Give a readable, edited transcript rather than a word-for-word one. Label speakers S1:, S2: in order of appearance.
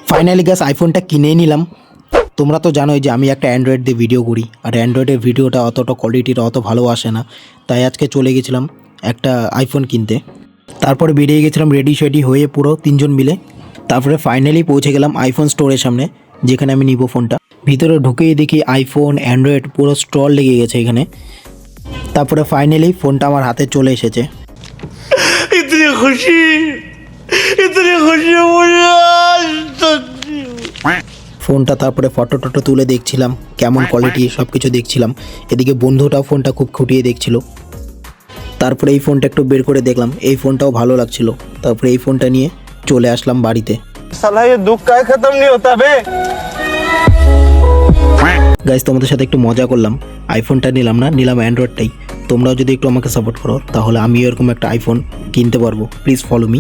S1: Finally guys আইফোনটা কিনেই নিলাম। তোমরা তো জানোই যে আমি একটা অ্যান্ড্রয়েড দিয়ে ভিডিও করি, আর অ্যান্ড্রয়েডের ভিডিওটা অতটা কোয়ালিটির অত ভালো আসে না। তাই আজকে চলে গেছিলাম একটা আইফোন কিনতে। তারপরে বেরিয়ে গেছিলাম রেডি শেডি হয়ে পুরো তিনজন মিলে। তারপরে ফাইনালি পৌঁছে গেলাম আইফোন স্টোরের সামনে, যেখানে আমি নিব ফোনটা। ভিতরে ঢুকেই দেখি আইফোন অ্যান্ড্রয়েড পুরো স্টল লেগে গেছে এখানে। তারপরে ফাইনালি ফোনটা আমার হাতে চলে এসেছে।
S2: इतनी खुशी मुझे आज तक नहीं हुई।
S1: ফোনটা তারপরে ফটো টটো তুলে দেখছিলাম কেমন কোয়ালিটি, সব কিছু দেখছিলাম। এদিকে বন্ধুটাও ফোনটা খুব খুঁটিয়ে দেখছিল। তারপরে এই ফোনটা একটু বের করে দেখলাম, এই ফোনটাও ভালো লাগছিল। তারপরে এই ফোনটা নিয়ে চলে আসলাম বাড়িতে।
S2: साला ये दुख का खत्म नहीं होता बे।
S1: গাইস তোমাদের সাথে একটু মজা করলাম, আইফোনটা নিলাম না, নিলাম অ্যান্ড্রয়েডটাই। তোমরাও যদি একটু আমাকে সাপোর্ট করো তাহলে আমিও এরকম একটা আইফোন কিনতে পারবো। Please follow me.